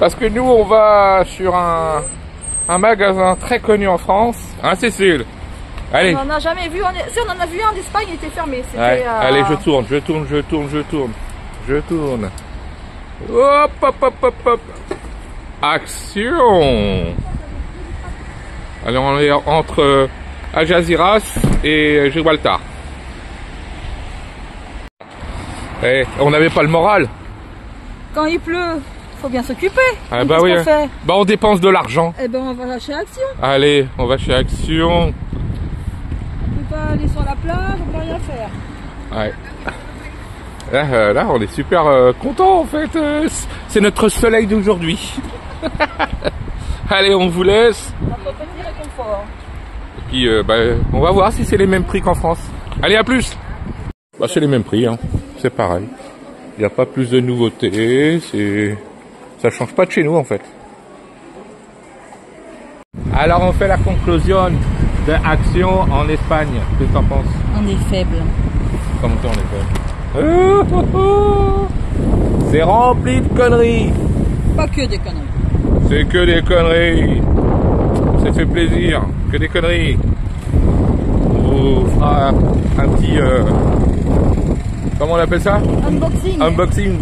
Parce que nous, on va sur un magasin très connu en France. Hein, Cécile? Allez. On n'en a jamais vu. Si, on en a vu un en Espagne, il était fermé. Ouais. Allez, je tourne. Je tourne. Hop, hop, hop, hop, hop. Action. Alors, on est entre Algeciras et Gibraltar. Eh, on n'avait pas le moral. Quand il pleut, faut bien s'occuper. Ah bah oui. Bah on dépense de l'argent. Eh ben on va chez Action. Allez, on va chez Action. On peut pas aller sur la plage, on peut rien faire. Ouais. Là, on est super content en fait. C'est notre soleil d'aujourd'hui. Allez, on vous laisse. Notre petit réconfort. Et puis, on va voir si c'est les mêmes prix qu'en France. Allez, à plus. Bah, c'est les mêmes prix, hein. C'est pareil. Il n'y a pas plus de nouveautés. Ça change pas de chez nous en fait. Alors, on fait la conclusion de Action en Espagne. Qu'est-ce que t'en penses? On est faible. Comment ça, on est faible? C'est rempli de conneries. Pas que des conneries. C'est que des conneries. Ça fait plaisir. Que des conneries. On vous fera un petit... comment on appelle ça? Unboxing. Unboxing.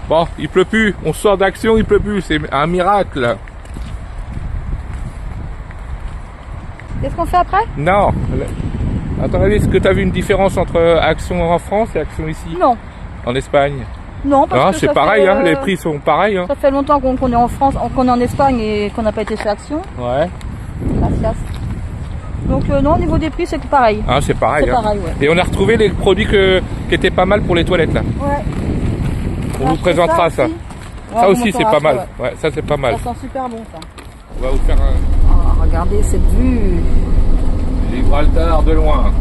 Bon, il pleut plus. On sort d'Action, il pleut plus. C'est un miracle. Qu'est-ce qu'on fait après? Non. À ton avis, est-ce que tu as vu une différence entre Action en France et Action ici? Non. En Espagne? Non, parce que c'est pareil, hein, les prix sont pareils. Hein. Ça fait longtemps qu'on est en France, qu'on est en Espagne et qu'on n'a pas été chez Action. Ouais. Gracias. Donc non, au niveau des prix, c'est pareil. Ah, c'est pareil. C'est pareil, ouais. Et on a retrouvé les produits qui étaient pas mal pour les toilettes là. Ouais. On vous présentera ça. Ouais, ça aussi, c'est pas mal. Ouais. Ouais, ça c'est pas mal. Ça sent super bon ça. On va vous faire un... Oh, regardez cette vue. Gibraltar de loin.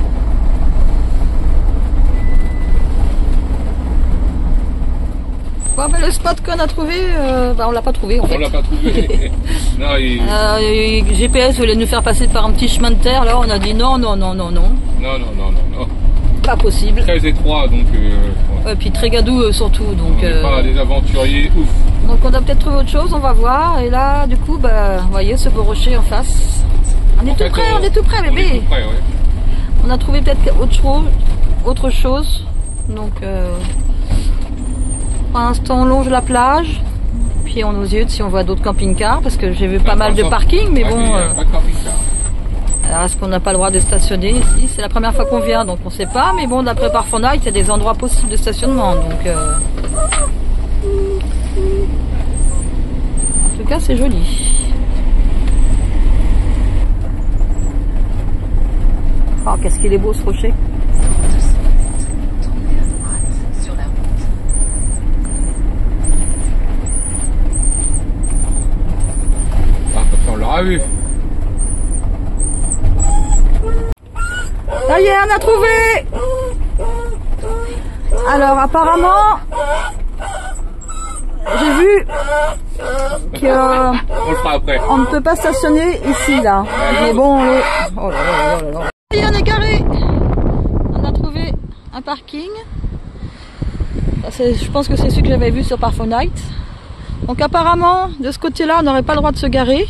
Bon, ben, le spot qu'on a trouvé, on l'a pas trouvé en fait. On l'a pas trouvé. Non, GPS voulait nous faire passer par un petit chemin de terre, là on a dit non. Non. Pas possible. Très étroit donc. Et puis très gadou surtout. Donc, on n'est pas des aventuriers ouf. Donc on a peut-être trouvé autre chose, on va voir. Et là du coup, vous voyez ce beau rocher en face. On est tout près bébé. On est tout près, ouais. On a trouvé peut-être autre chose. Donc pour l'instant on longe la plage. Puis on nous yeux si on voit d'autres camping-cars parce que j'ai vu pas mal de parking, mais bon. Pas de camping-car. Alors est-ce qu'on n'a pas le droit de stationner ici? C'est la première fois qu'on vient, donc on sait pas. Mais bon, d'après Parfonite, il y a des endroits possibles de stationnement. Donc en tout cas, c'est joli. Oh, qu'est-ce qu'il est beau ce rocher. On l'aura vu. Ça y est, on a trouvé. Alors apparemment, j'ai vu on le fera après. On ne peut pas stationner ici là. Mais bon, on est... Oh là là là là. Et on est garé. On a trouvé un parking. Je pense que c'est celui que j'avais vu sur Parfonite. Donc apparemment, de ce côté-là, on n'aurait pas le droit de se garer.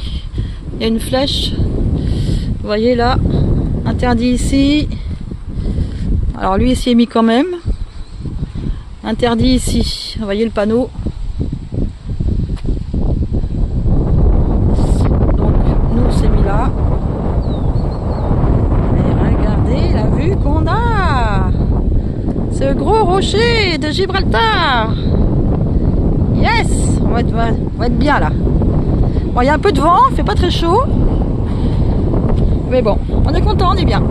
Il y a une flèche. Vous voyez là, interdit ici. Alors lui ici est mis quand même. Interdit ici. Vous voyez le panneau. Donc nous c'est mis là. Et regardez la vue qu'on a. Ce gros rocher de Gibraltar. Yes, on va être bien là. Bon, il y a un peu de vent, il fait pas très chaud. Mais bon, on est content, on est bien.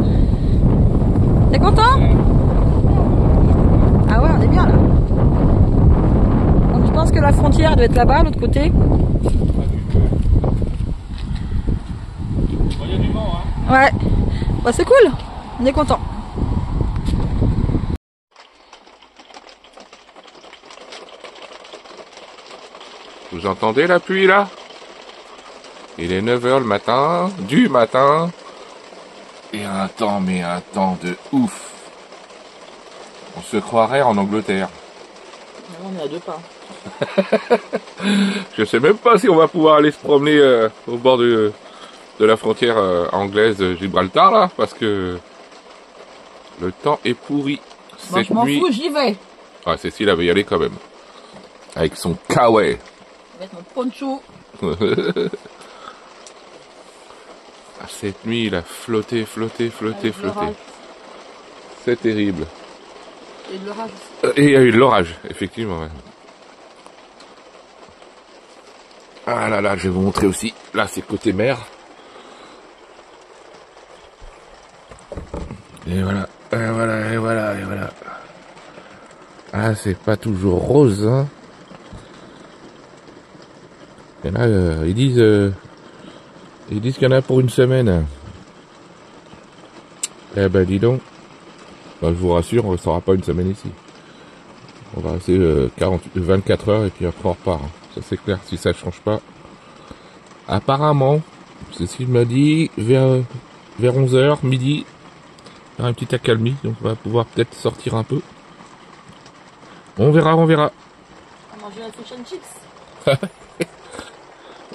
T'es content? Ah ouais, on est bien là. Donc je pense que la frontière doit être là-bas, l'autre côté. Il y a du vent, hein. Ouais. Bah, c'est cool, on est content. Vous entendez la pluie là? Il est 9 h le matin, du matin. Et un temps de ouf. On se croirait en Angleterre. On est à 2 pas. Je sais même pas si on va pouvoir aller se promener au bord de la frontière anglaise de Gibraltar là, parce que le temps est pourri. Bon, je m'en fous, j'y vais. Ah, Cécile, elle va y aller quand même. Avec son kawaii. Avec mon poncho. Ah, cette nuit, il a flotté. C'est terrible. Et de l'orage. Et il y a eu de l'orage, effectivement. Ouais. Ah là là, je vais vous montrer aussi. Là, c'est côté mer. Et voilà, et voilà. Ah, c'est pas toujours rose, hein. Il y en a, ils disent qu'il y en a pour une semaine. Eh ben, dis donc. Ben, je vous rassure, on ne restera pas une semaine ici. On va rester 24 heures et puis après on repart. Ça c'est clair, si ça change pas. Apparemment, Cécile m'a dit, vers 11h, midi, il y aura un petit accalmie, donc on va pouvoir peut-être sortir un peu. On verra. On va manger un fish and chips.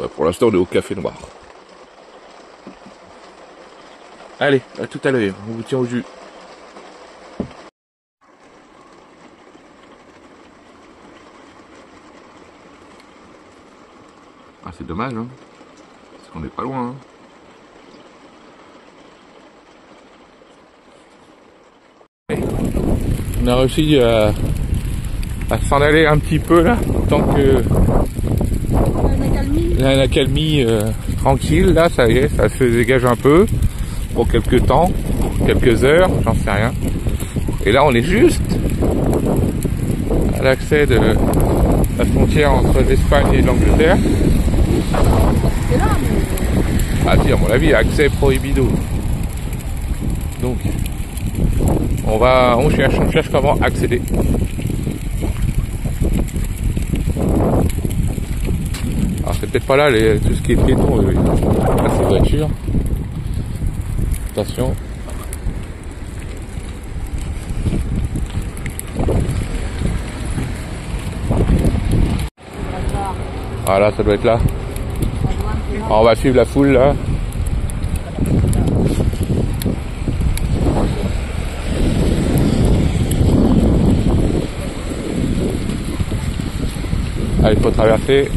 Ouais, pour l'instant, on est au café noir. Allez, à tout à l'heure, on vous tient au jus. Ah, c'est dommage, hein, parce qu'on n'est pas loin. Hein. On a réussi à s'en aller un petit peu là, tant que il y a une accalmie tranquille. Là, ça y est, ça se dégage un peu pour quelques temps, quelques heures, j'en sais rien. Et là, on est juste à l'accès de la frontière entre l'Espagne et l'Angleterre. Ah si, à mon avis, accès prohibido. Donc, on cherche comment accéder. Alors c'est peut-être pas là tout ce qui est piéton, là c'est voiture. Attention. Ah là, ça doit être là. Alors, on va suivre la foule là. Ah, il faut traverser.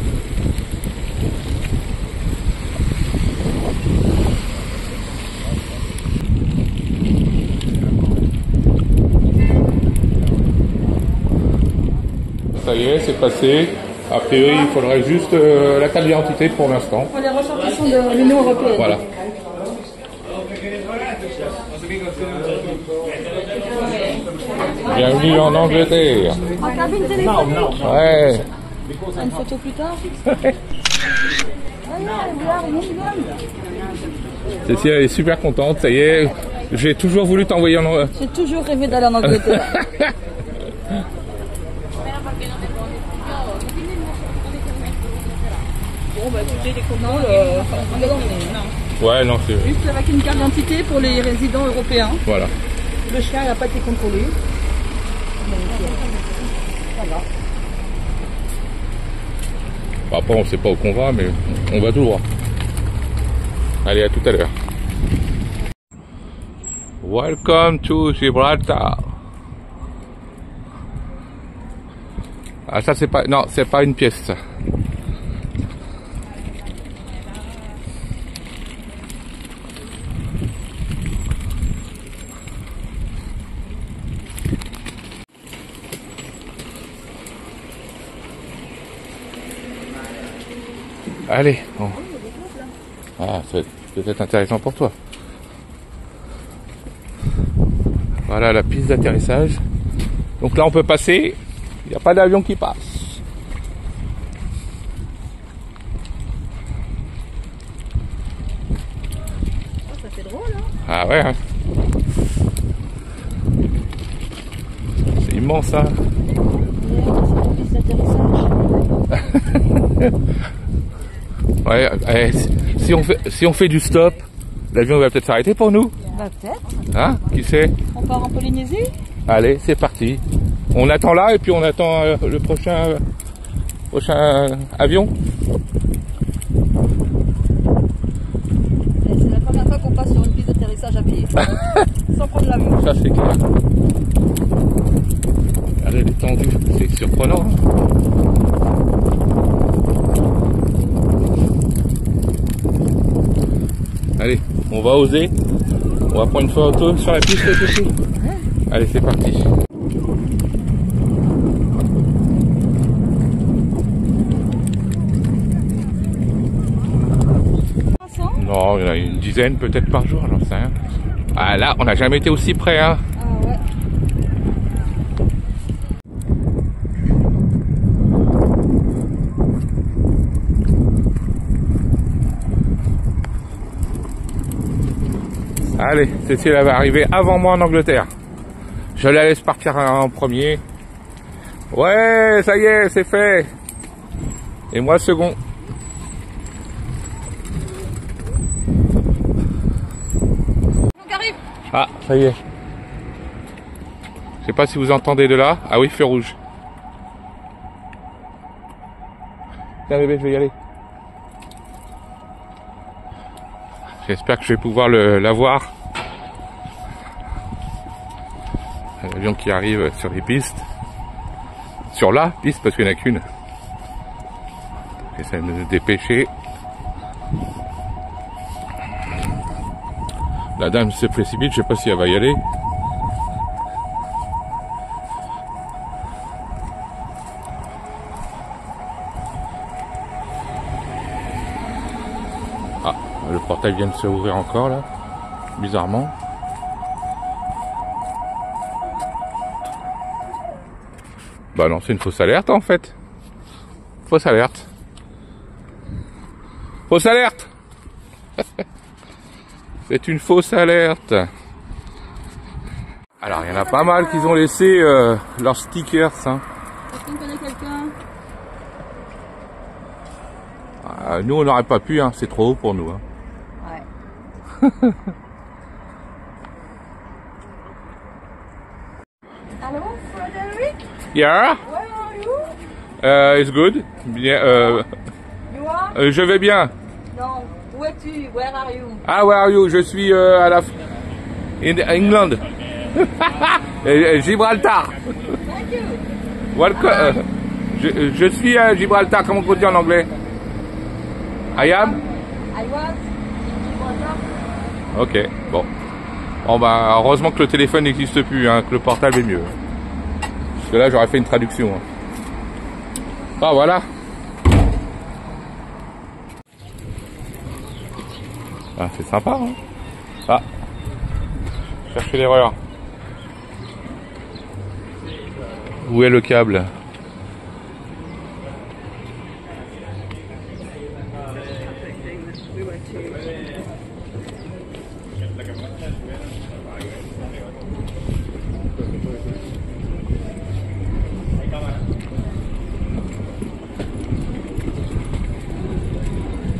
Ça y est, c'est passé. A priori, il faudrait juste la carte d'identité pour l'instant. Pour les ressortissants de l'Union européenne. Voilà. Bienvenue en Angleterre. En cabine téléphonique. Ouais. Une photo plus tard. Cécile, elle est super contente, ça y est. J'ai toujours voulu t'envoyer en Angleterre. J'ai toujours rêvé d'aller en Angleterre. Bon, bah écoutez, les contrôles, Ouais, non, c'est... Juste avec une carte d'identité pour les résidents européens. Voilà. Le chien n'a pas été contrôlé. Donc, ça va. Bon, après, on sait pas où qu'on va, mais on va tout droit. Allez, à tout à l'heure. Welcome to Gibraltar. Ah, ça, c'est pas... Non, c'est pas une pièce, ça. Allez, bon. Ah, c'est peut-être intéressant pour toi. Voilà la piste d'atterrissage. Donc là, on peut passer. Il n'y a pas d'avion qui passe. Oh, ça fait drôle, hein? Ah ouais, hein. C'est immense, ça. Ouais, si on fait du stop, l'avion va peut-être s'arrêter pour nous. Bah peut-être. Hein? Qui sait? On part en Polynésie? Allez, c'est parti. On attend là et puis on attend le prochain Prochain avion. C'est la première fois qu'on passe sur une piste d'atterrissage à pied. Sans prendre l'avion. Ça c'est clair. Regardez l'étendue, c'est surprenant. Allez, on va oser. On va prendre une photo sur la piste aussi. Allez, c'est parti. Non, il y en a une dizaine peut-être par jour, j'en sais rien. Ah là, on n'a jamais été aussi près, hein. Ah ouais. Allez, Cécile elle va arriver avant moi en Angleterre. Je la laisse partir en premier. Ouais, ça y est, c'est fait. Et moi second. Ah, ça y est. Je sais pas si vous entendez de là. Ah oui, feu rouge. Tiens bébé, je vais y aller. J'espère que je vais pouvoir la voir. L'avion qui arrive sur les pistes. Sur la piste, parce qu'il n'y en a qu'une. J'essaie de me dépêcher. La dame se précipite, je sais pas si elle va y aller. Ah, le portail vient de se ouvrir encore là, bizarrement. Bah non, c'est une fausse alerte en fait. Fausse alerte. Fausse alerte. C'est une fausse alerte. Alors, il y en a pas mal qui ont laissé leurs stickers. Hein. Est-ce qu'on connaît quelqu'un? Nous, on n'aurait pas pu, hein. C'est trop haut pour nous. Hein. Ouais. Hello, Frederick? Yeah, Where are you? it's good. Bien, You are? je vais bien. Non. Où es-tu? Where are you? Ah, where are you? Je suis à la... in England. Gibraltar. Thank you. Welcome. Je suis à Gibraltar. Comment on dit en anglais? I am? I was in Gibraltar. Ok, bon. Bon bah, heureusement que le téléphone n'existe plus, hein, que le portable est mieux. Parce que là, j'aurais fait une traduction. Hein. Ah, voilà. Ah, c'est sympa, hein. Ah. Cherchez l'erreur. Où est le câble?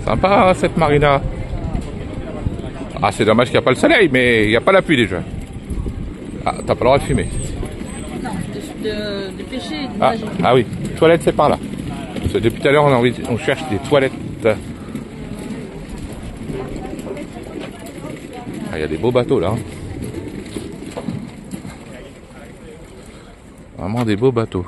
Sympa, hein, cette marina. Ah, c'est dommage qu'il n'y a pas le soleil, mais il n'y a pas la pluie déjà. Ah, t'as pas le droit de fumer. Non, de pêcher. Ah oui, toilette c'est par là. Parce que depuis tout à l'heure on cherche des toilettes. Ah, il y a des beaux bateaux là. Hein. Vraiment des beaux bateaux.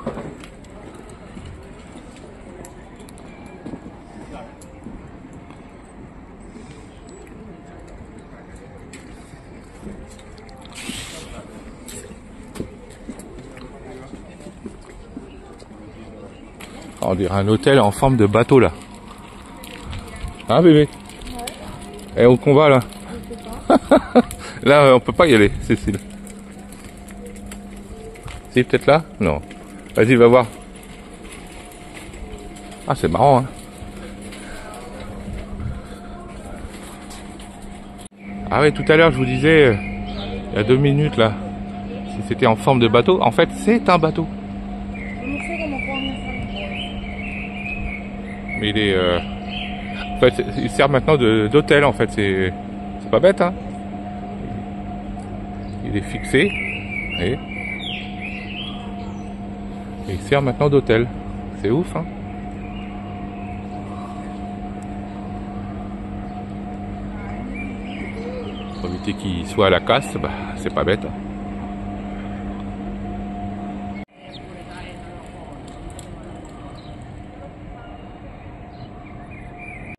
On dirait un hôtel en forme de bateau là. Hein bébé? Ouais. Et où qu'on va là? Là on peut pas y aller, Cécile. Si, peut-être là? Non. Vas-y, va voir. Ah, c'est marrant, hein. Ah ouais, tout à l'heure je vous disais, il y a 2 minutes là, si c'était en forme de bateau. En fait, c'est un bateau. Mais il est... en fait, il sert maintenant d'hôtel en fait, c'est pas bête hein. Il est fixé, vous voyez. Et il sert maintenant d'hôtel. C'est ouf hein. Pour éviter qu'il soit à la casse, bah, c'est pas bête.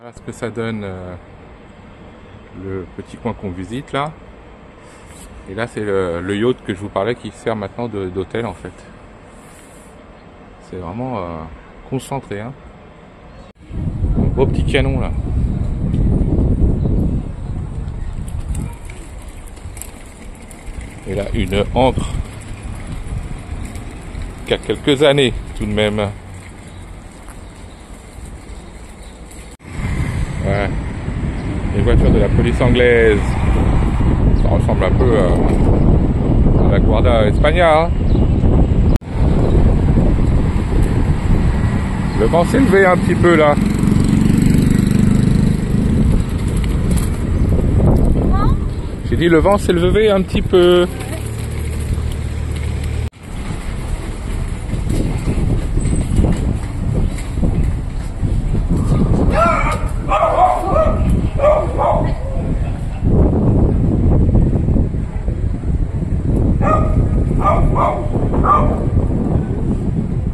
Voilà ce que ça donne le petit coin qu'on visite là. Et là c'est le yacht que je vous parlais qui sert maintenant d'hôtel en fait. C'est vraiment concentré. Hein. Un beau petit canon là. Et là une ancre qui a quelques années tout de même. Ouais. Les voitures de la police anglaise. Ça ressemble un peu à la Guardia España. Hein. Le vent s'est levé un petit peu là. J'ai dit le vent s'est levé un petit peu.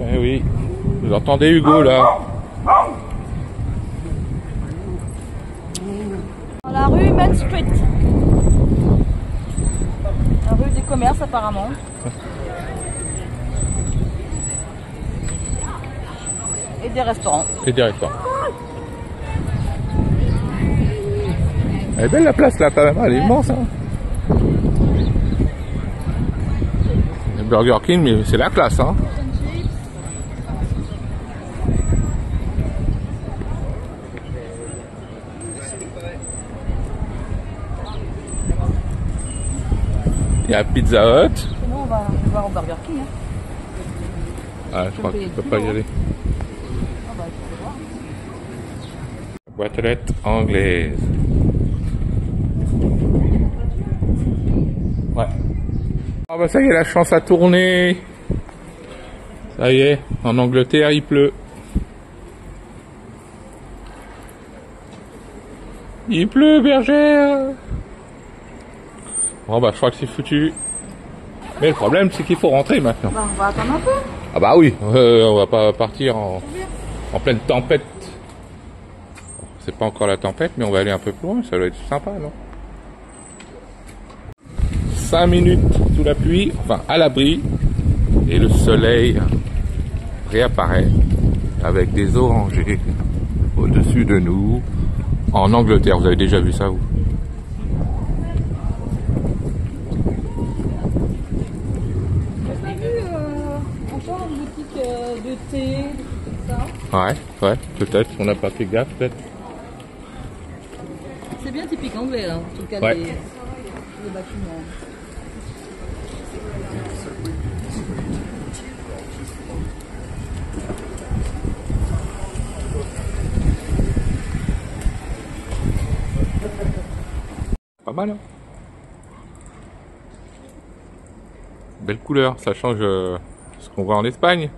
Eh oui, vous entendez Hugo là. Dans la rue Main Street. La rue des commerces apparemment. Et des restaurants. Et des restaurants. Elle est belle la place là quand même, elle est immense. Hein. Le Burger King, mais c'est la classe. Hein. Il y a Pizza Hut. Sinon on va voir au Burger King. Hein. Ah, je crois que tu peux pas y aller. Ah bah, tu peux voir. Boîte aux lettres anglaise. Ouais. Ah bah ça y est, la chance a tourné. Ça y est, en Angleterre il pleut. Il pleut, bergère. Bon bah je crois que c'est foutu. Mais le problème c'est qu'il faut rentrer maintenant. Bah, on va attendre un peu. Ah bah oui, on va pas partir en pleine tempête. C'est pas encore la tempête, mais on va aller un peu plus loin, ça doit être sympa, non? 5 minutes sous la pluie, enfin à l'abri, et le soleil réapparaît avec des orangers au-dessus de nous en Angleterre. Vous avez déjà vu ça, vous? J'ai vu encore une boutique de thé, tout ça. Ouais, peut-être, on n'a pas fait gaffe, peut-être. C'est bien typique anglais, là, en tout cas, Ouais. les bâtiments. Pas mal, hein? Belle couleur, ça change ce qu'on voit en Espagne.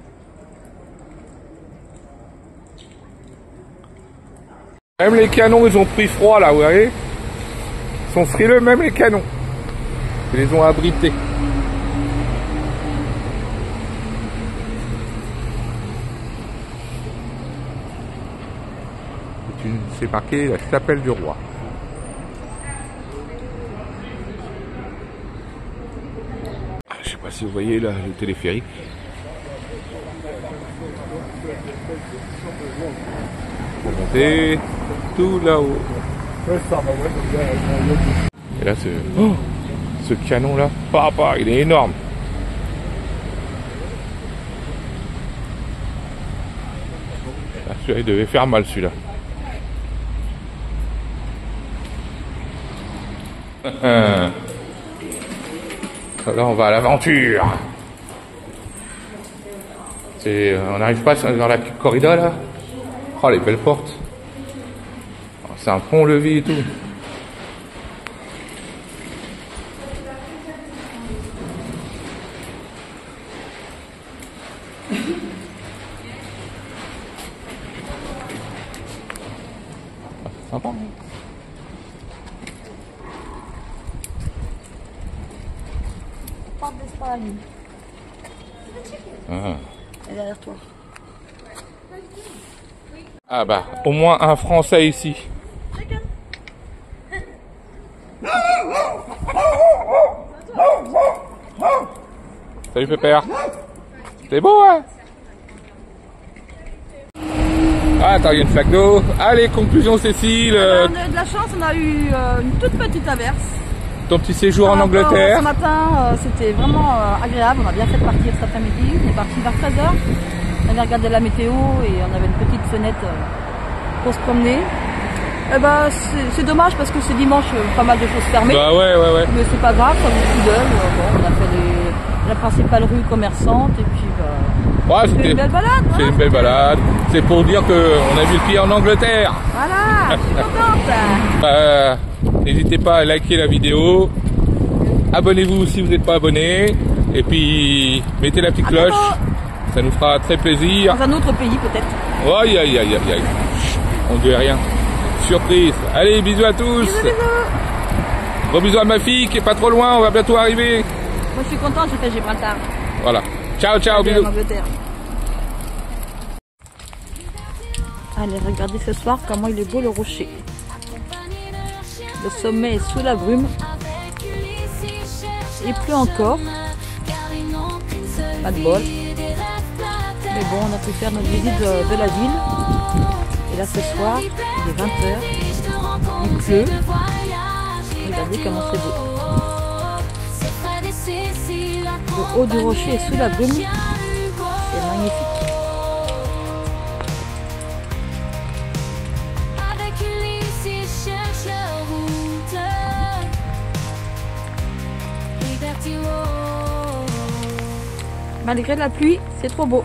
Même les canons, ils ont pris froid là, vous voyez? Ils sont frileux, même les canons. Ils les ont abrités. C'est marqué la chapelle du roi. Je sais pas si vous voyez là le téléphérique. Pour monter tout là-haut. Et là ce canon là, papa, il est énorme. Ah, celui-là il devait faire mal celui-là. Là on va à l'aventure. On n'arrive pas dans la corrida là. Oh les belles portes. C'est un pont-levis et tout. Ah, c'est sympa. campagne. Ah. Elle est derrière toi. Ah bah, au moins un Français ici. Salut Pépère. C'est beau, hein? Ah, attends, il y a une flaque d'eau. Allez, conclusion Cécile. On a eu de la chance, on a eu une toute petite averse. Ton petit séjour en Angleterre. Ce matin, c'était vraiment agréable. On a bien fait de partir cet après-midi. On est parti vers 13h. On avait regardé la météo et on avait une petite fenêtre pour se promener. Eh ben, c'est dommage parce que c'est dimanche, pas mal de choses fermées. Bah ouais. Mais c'est pas grave, ça vaut le coup d'œil. Bon, on a fait la principale rue commerçante et puis Ouais, c'est une belle balade. C'est Voilà. une belle balade. C'est pour dire qu'on a vu le pied en Angleterre. Voilà, je suis contente. N'hésitez pas à liker la vidéo. Abonnez-vous si vous n'êtes pas abonné. Et puis, mettez la petite cloche. Ça nous fera très plaisir. Dans un autre pays peut-être. Aïe, aïe, aïe, aïe, aïe. On ne dit rien. Surprise. Allez, bisous à tous. Bisous, bisous. Gros bisous à ma fille qui est pas trop loin. On va bientôt arriver. Moi je suis contente, j'ai fait Gibraltar. Voilà. Ciao, ciao, bisous. En Angleterre. Allez, regardez ce soir comment il est beau le rocher. Le sommet est sous la brume. Il pleut encore. Pas de bol. Mais bon, on a pu faire notre visite de la ville. Et là ce soir, il est 20h. Il pleut. Regardez comment c'est beau. Le haut du rocher est sous la brume. C'est magnifique. Malgré la pluie, c'est trop beau.